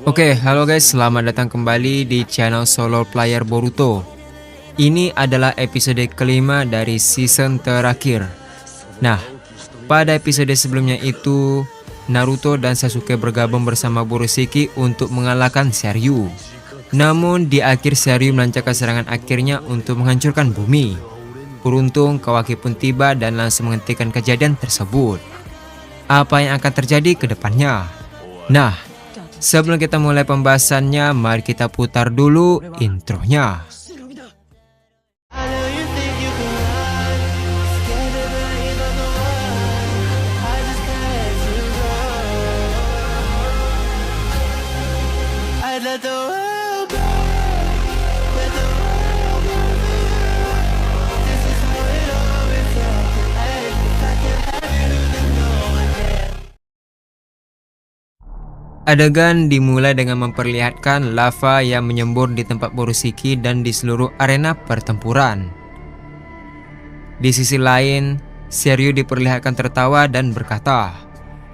Oke, halo guys, selamat datang kembali di channel Solo Player Boruto. Ini adalah episode kelima dari season terakhir. Nah, pada episode sebelumnya itu, Naruto dan Sasuke bergabung bersama Borosiki untuk mengalahkan Seryu. Namun di akhir Seryu melancarkan serangan akhirnya untuk menghancurkan bumi. Beruntung Kawaki pun tiba dan langsung menghentikan kejadian tersebut. Apa yang akan terjadi ke depannya? Nah, sebelum kita mulai pembahasannya, mari kita putar dulu intronya. Adegan dimulai dengan memperlihatkan lava yang menyembur di tempat Borosiki dan di seluruh arena pertempuran. Di sisi lain, Seryu diperlihatkan tertawa dan berkata,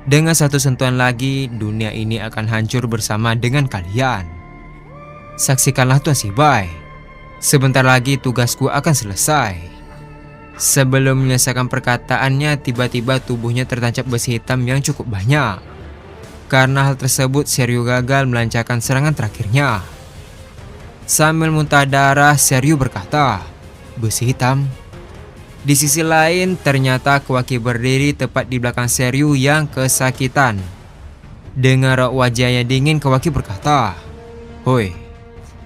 "Dengan satu sentuhan lagi, dunia ini akan hancur bersama dengan kalian. Saksikanlah Tuan Shibai. Sebentar lagi tugasku akan selesai." Sebelum menyelesaikan perkataannya, tiba-tiba tubuhnya tertancap besi hitam yang cukup banyak. Karena hal tersebut, Seryu gagal melancarkan serangan terakhirnya. Sambil muntah darah, Seryu berkata, "Besi hitam." Di sisi lain, ternyata Kawaki berdiri tepat di belakang Seryu yang kesakitan. Dengan raut wajahnya dingin, Kawaki berkata, "Hoi."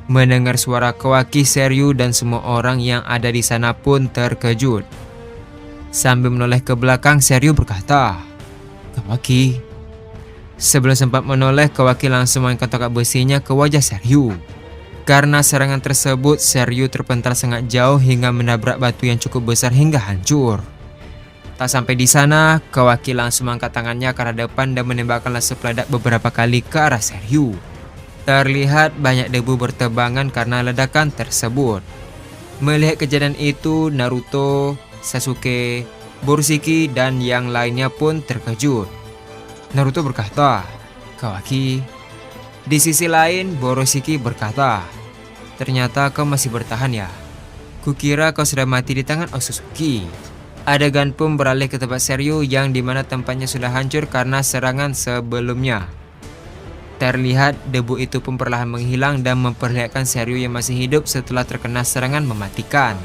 Mendengar suara Kawaki, Seryu dan semua orang yang ada di sana pun terkejut. Sambil menoleh ke belakang, Seryu berkata, "Kawaki." Sebelum sempat menoleh, Kawaki langsung mengangkat tongkat besinya ke wajah Seryu. Karena serangan tersebut, Seryu terpental sangat jauh hingga menabrak batu yang cukup besar hingga hancur. Tak sampai di sana, Kawaki langsung mengangkat tangannya ke arah depan dan menembakkan laser peledak beberapa kali ke arah Seryu. Terlihat banyak debu bertebangan karena ledakan tersebut. Melihat kejadian itu, Naruto, Sasuke, Borosiki, dan yang lainnya pun terkejut. Naruto berkata, "Kawaki." Di sisi lain, Borosiki berkata, "Ternyata kau masih bertahan ya. Kukira kau sudah mati di tangan Otsutsuki." Adegan pun beralih ke tempat Seryu yang dimana tempatnya sudah hancur karena serangan sebelumnya. Terlihat debu itu pun perlahan menghilang dan memperlihatkan Seryu yang masih hidup setelah terkena serangan mematikan.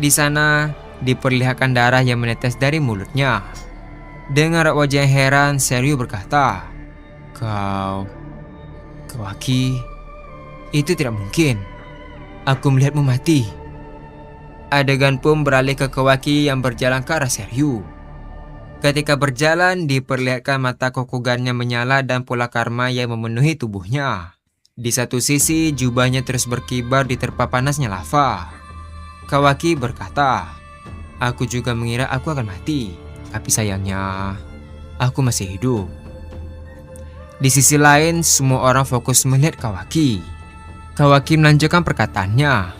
Di sana diperlihatkan darah yang menetes dari mulutnya. Dengan raut wajah yang heran, Seryu berkata, Kawaki, itu tidak mungkin. Aku melihatmu mati." Adegan pun beralih ke Kawaki yang berjalan ke arah Seryu. Ketika berjalan, diperlihatkan mata Kokugannya menyala dan pola karma yang memenuhi tubuhnya. Di satu sisi, jubahnya terus berkibar diterpa panasnya lava. Kawaki berkata, "Aku juga mengira aku akan mati. Tapi sayangnya, aku masih hidup." Di sisi lain, semua orang fokus melihat Kawaki. Kawaki melanjutkan perkataannya,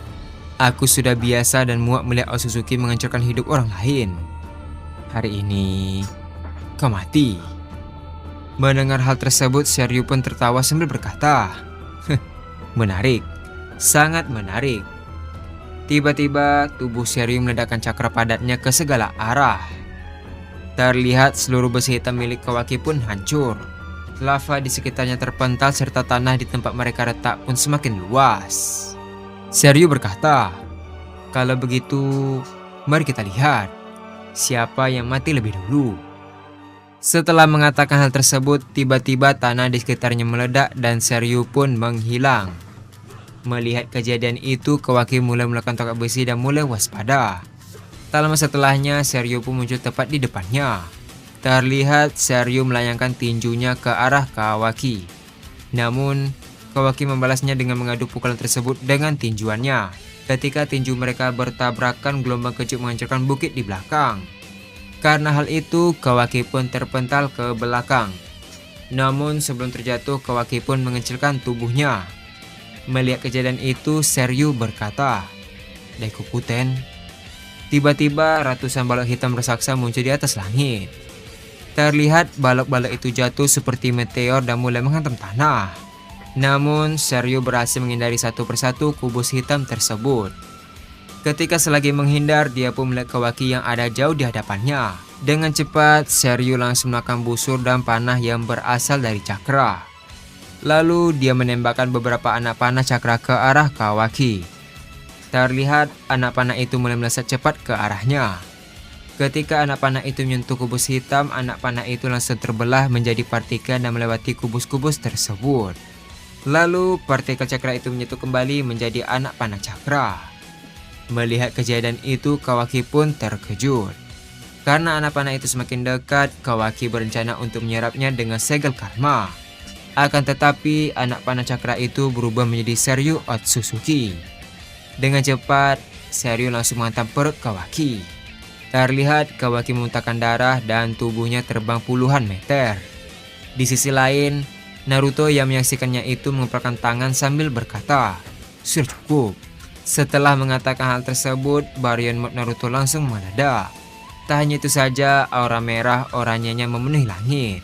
"Aku sudah biasa dan muak melihat Otsutsuki menghancurkan hidup orang lain. Hari ini, kau mati." Mendengar hal tersebut, Seryu pun tertawa sambil berkata, "Menarik, sangat menarik." Tiba-tiba, tubuh Seryu meledakkan cakra padatnya ke segala arah. Terlihat seluruh besi hitam milik Kawaki pun hancur. Lava di sekitarnya terpental serta tanah di tempat mereka letak pun semakin luas. Seryu berkata, "Kalau begitu, mari kita lihat siapa yang mati lebih dulu." Setelah mengatakan hal tersebut, tiba-tiba tanah di sekitarnya meledak dan Seryu pun menghilang. Melihat kejadian itu, Kawaki mulai melakukan tongkat besi dan mulai waspada. Tak lama setelahnya, Seryu pun muncul tepat di depannya. Terlihat Seryu melayangkan tinjunya ke arah Kawaki. Namun, Kawaki membalasnya dengan mengadu pukulan tersebut dengan tinjuannya. Ketika tinju mereka bertabrakan, gelombang kejut menghancurkan bukit di belakang. Karena hal itu, Kawaki pun terpental ke belakang. Namun, sebelum terjatuh, Kawaki pun mengecilkan tubuhnya. Melihat kejadian itu, Seryu berkata, "Daikokuten." Tiba-tiba ratusan balok hitam raksasa muncul di atas langit. Terlihat balok-balok itu jatuh seperti meteor dan mulai menghantam tanah. Namun, Seryu berhasil menghindari satu persatu kubus hitam tersebut. Ketika selagi menghindar, dia pun melihat Kawaki yang ada jauh di hadapannya. Dengan cepat, Seryu langsung melakukan busur dan panah yang berasal dari cakra. Lalu, dia menembakkan beberapa anak panah cakra ke arah Kawaki. Terlihat anak panah itu mulai melesat cepat ke arahnya. Ketika anak panah itu menyentuh kubus hitam, anak panah itu langsung terbelah menjadi partikel dan melewati kubus-kubus tersebut. Lalu partikel cakra itu menyentuh kembali menjadi anak panah cakra. Melihat kejadian itu, Kawaki pun terkejut. Karena anak panah itu semakin dekat, Kawaki berencana untuk menyerapnya dengan segel karma. Akan tetapi, anak panah cakra itu berubah menjadi Seryu Otsutsuki. Dengan cepat, Seryu langsung menghantam perut Kawaki. Terlihat Kawaki memuntahkan darah dan tubuhnya terbang puluhan meter. Di sisi lain, Naruto yang menyaksikannya itu mengepalkan tangan sambil berkata, "Sudah cukup." Setelah mengatakan hal tersebut, Baryon Mode Naruto langsung meledak. Tak hanya itu saja, aura merah oranyanya memenuhi langit.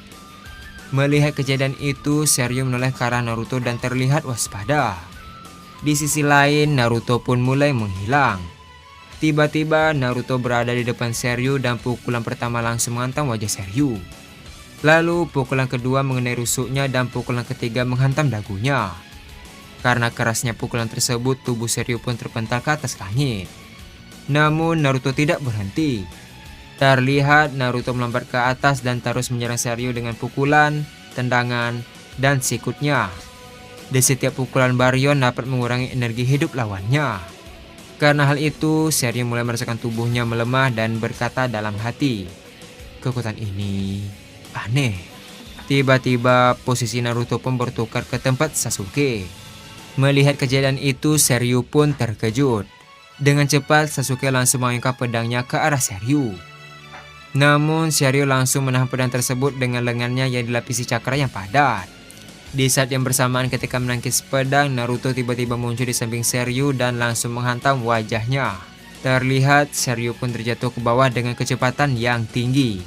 Melihat kejadian itu, Seryu menoleh ke arah Naruto dan terlihat waspada. Di sisi lain, Naruto pun mulai menghilang. Tiba-tiba Naruto berada di depan Seryu dan pukulan pertama langsung menghantam wajah Seryu. Lalu pukulan kedua mengenai rusuknya dan pukulan ketiga menghantam dagunya. Karena kerasnya pukulan tersebut, tubuh Seryu pun terpental ke atas langit. Namun Naruto tidak berhenti. Terlihat Naruto melompat ke atas dan terus menyerang Seryu dengan pukulan, tendangan, dan sikutnya. Di setiap pukulan Baryon dapat mengurangi energi hidup lawannya. Karena hal itu, Seryu mulai merasakan tubuhnya melemah dan berkata dalam hati, "Kekuatan ini aneh." Tiba-tiba posisi Naruto pun bertukar ke tempat Sasuke. Melihat kejadian itu, Seryu pun terkejut. Dengan cepat, Sasuke langsung mengangkat pedangnya ke arah Seryu. Namun, Seryu langsung menahan pedang tersebut dengan lengannya yang dilapisi cakra yang padat. Di saat yang bersamaan ketika menangkis pedang, Naruto tiba-tiba muncul di samping Seryu dan langsung menghantam wajahnya. Terlihat Seryu pun terjatuh ke bawah dengan kecepatan yang tinggi.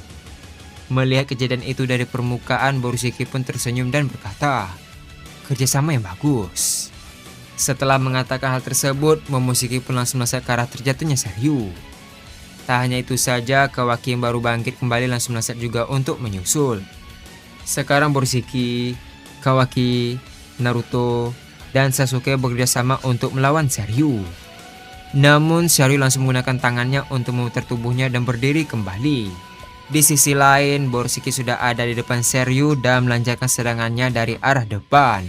Melihat kejadian itu dari permukaan, Borushiki pun tersenyum dan berkata, "Kerjasama yang bagus." Setelah mengatakan hal tersebut, Momoshiki pun langsung melesat ke arah terjatuhnya Seryu. Tak hanya itu saja, Kawaki yang baru bangkit kembali langsung melesat juga untuk menyusul. Sekarang Borushiki, Kawaki, Naruto, dan Sasuke bekerja sama untuk melawan Seryu. Namun Seryu langsung menggunakan tangannya untuk memutar tubuhnya dan berdiri kembali. Di sisi lain, Borushiki sudah ada di depan Seryu dan melancarkan serangannya dari arah depan.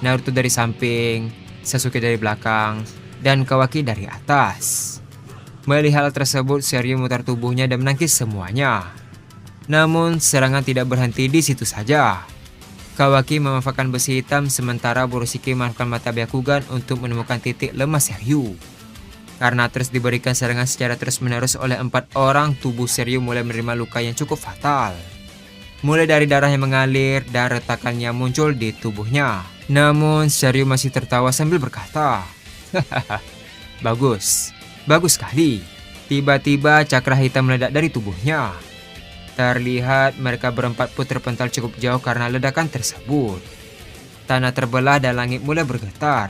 Naruto dari samping, Sasuke dari belakang, dan Kawaki dari atas. Melihat hal tersebut, Seryu memutar tubuhnya dan menangkis semuanya. Namun serangan tidak berhenti di situ saja. Kawaki memanfaatkan besi hitam sementara Borushiki memanfaatkan mata Byakugan untuk menemukan titik lemah Seryu. Karena terus diberikan serangan secara terus-menerus oleh 4 orang, tubuh Seryu mulai menerima luka yang cukup fatal. Mulai dari darah yang mengalir dan retakan yang muncul di tubuhnya. Namun Seryu masih tertawa sambil berkata, "Hahaha, bagus, bagus sekali." Tiba-tiba cakra hitam meledak dari tubuhnya. Terlihat mereka berempat pun terpental cukup jauh karena ledakan tersebut. Tanah terbelah dan langit mulai bergetar.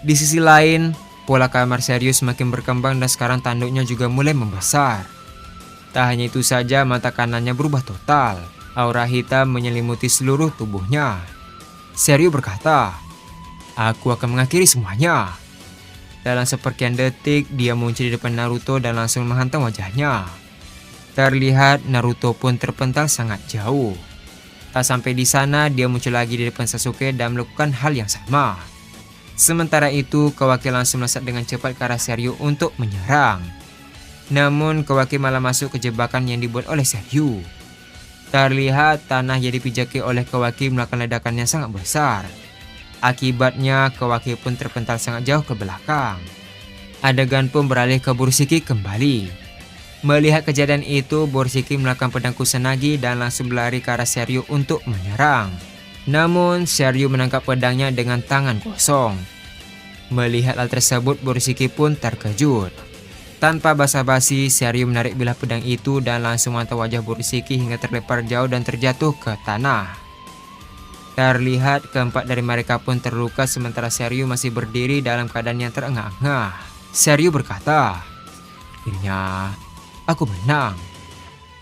Di sisi lain, pola kamar Seryu semakin berkembang dan sekarang tanduknya juga mulai membesar. Tak hanya itu saja, mata kanannya berubah total. Aura hitam menyelimuti seluruh tubuhnya. Seryu berkata, "Aku akan mengakhiri semuanya." Dalam sepersekian detik, dia muncul di depan Naruto dan langsung menghantam wajahnya. Terlihat Naruto pun terpental sangat jauh. Tak sampai di sana, dia muncul lagi di depan Sasuke dan melakukan hal yang sama. Sementara itu, Kawaki langsung melesat dengan cepat ke arah Seryu untuk menyerang. Namun, Kawaki malah masuk ke jebakan yang dibuat oleh Seryu. Terlihat tanah yang dipijaki oleh Kawaki melakukan ledakan yang sangat besar. Akibatnya, Kawaki pun terpental sangat jauh ke belakang. Adegan pun beralih ke Borushiki kembali. Melihat kejadian itu, Borushiki melakukan pedang Kusanagi dan langsung berlari ke arah Seryu untuk menyerang. Namun, Seryu menangkap pedangnya dengan tangan kosong. Melihat hal tersebut, Borushiki pun terkejut. Tanpa basa-basi, Seiryu menarik bilah pedang itu dan langsung menghantam wajah Borishiki hingga terlempar jauh dan terjatuh ke tanah. Terlihat keempat dari mereka pun terluka sementara Seiryu masih berdiri dalam keadaan yang terengah-engah. Seiryu berkata, "Akhirnya, aku menang."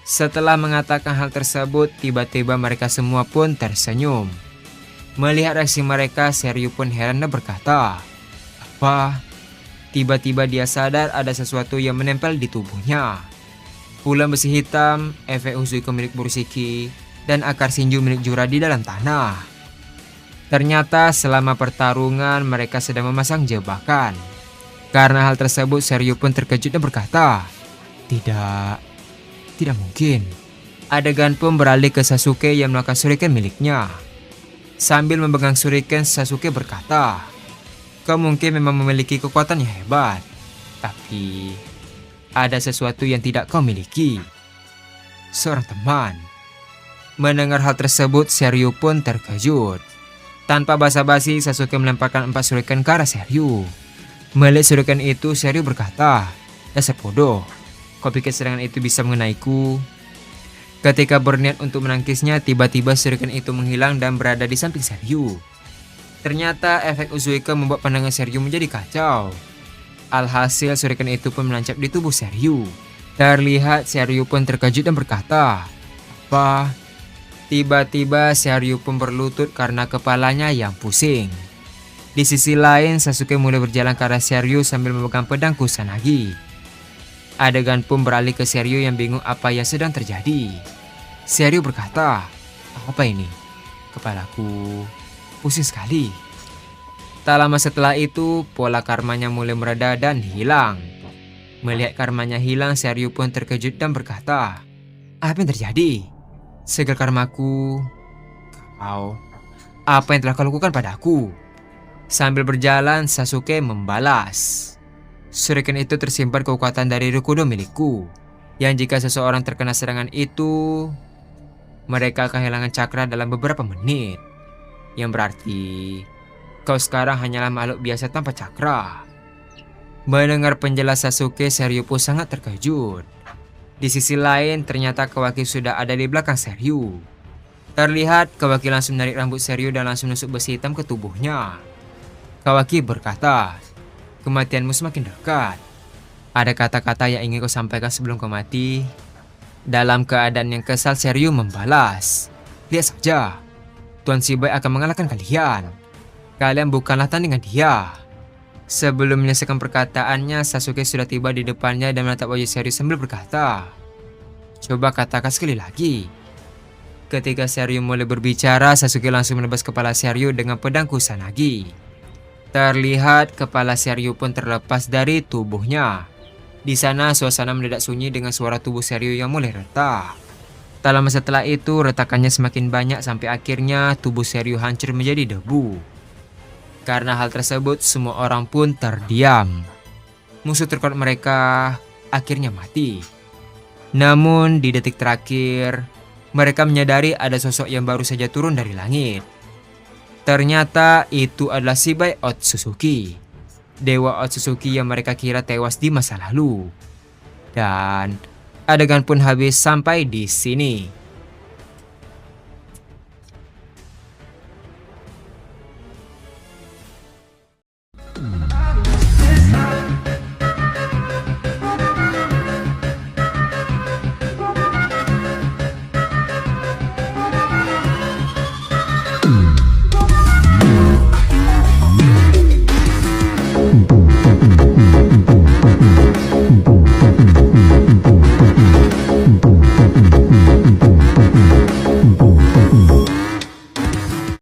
Setelah mengatakan hal tersebut, tiba-tiba mereka semua pun tersenyum. Melihat reaksi mereka, Seiryu pun heran dan berkata, "Apa?" Tiba-tiba dia sadar ada sesuatu yang menempel di tubuhnya. Pulang besi hitam, efek Uzuiko milik Borishiki, dan akar Shinju milik Jura di dalam tanah. Ternyata selama pertarungan mereka sedang memasang jebakan. Karena hal tersebut, Seiryu pun terkejut dan berkata, Tidak mungkin." Adegan pun beralih ke Sasuke yang melakukan shuriken miliknya. Sambil memegang shuriken, Sasuke berkata, "Kau mungkin memang memiliki kekuatan yang hebat, tapi ada sesuatu yang tidak kau miliki. Seorang teman." Mendengar hal tersebut, Seiryu pun terkejut. Tanpa basa-basi, Sasuke melemparkan 4 shuriken ke arah Seiryu. Melihat shuriken itu, Seiryu berkata, "Dasar bodoh, kau pikir serangan itu bisa mengenaiku?" Ketika berniat untuk menangkisnya, tiba-tiba shuriken itu menghilang dan berada di samping Seiryu. Ternyata efek Uzuiko membuat pandangan Seiryu menjadi kacau. Alhasil shuriken itu pun menancap di tubuh Seiryu. Terlihat Seiryu pun terkejut dan berkata, "Apa?" Tiba-tiba Seiryu pun berlutut karena kepalanya yang pusing. Di sisi lain, Sasuke mulai berjalan ke arah Seiryu sambil memegang pedang Kusanagi. Adegan pun beralih ke Seiryu yang bingung apa yang sedang terjadi. Seiryu berkata, "Apa ini? Kepalaku pusing sekali." Tak lama setelah itu, pola karmanya mulai mereda dan hilang. Melihat karmanya hilang, Seiryu pun terkejut dan berkata, "Apa yang terjadi? Segel karmaku, apa yang telah kau lakukan padaku?" Sambil berjalan, Sasuke membalas, "Shuriken itu tersimpan kekuatan dari Rikudo milikku, yang jika seseorang terkena serangan itu, mereka akan kehilangan cakra dalam beberapa menit. Yang berarti, kau sekarang hanyalah makhluk biasa tanpa cakra." Mendengar penjelasan Sasuke, Seiryu pun sangat terkejut. Di sisi lain, ternyata Kawaki sudah ada di belakang Seiryu. Terlihat Kawaki langsung menarik rambut Seiryu dan langsung menusuk besi hitam ke tubuhnya. Kawaki berkata, "Kematianmu semakin dekat. Ada kata-kata yang ingin kau sampaikan sebelum kau mati?" Dalam keadaan yang kesal, Seiryu membalas, "Lihat saja, Tuan Shibai akan mengalahkan kalian. Kalian bukanlah tandingan dia." Sebelum menyelesaikan perkataannya, Sasuke sudah tiba di depannya dan menatap wajah Seiryu sambil berkata, "Coba katakan sekali lagi." Ketika Seiryu mulai berbicara, Sasuke langsung menebas kepala Seiryu dengan pedang Kusanagi. Terlihat kepala Seiryu pun terlepas dari tubuhnya. Di sana suasana mendadak sunyi dengan suara tubuh Seiryu yang mulai retak. Tak lama setelah itu, retakannya semakin banyak sampai akhirnya tubuh Seiryu hancur menjadi debu. Karena hal tersebut, semua orang pun terdiam. Musuh terkuat mereka akhirnya mati. Namun di detik terakhir, mereka menyadari ada sosok yang baru saja turun dari langit. Ternyata itu adalah Shibai Otsutsuki, dewa Otsutsuki yang mereka kira tewas di masa lalu. Dan adegan pun habis sampai di sini.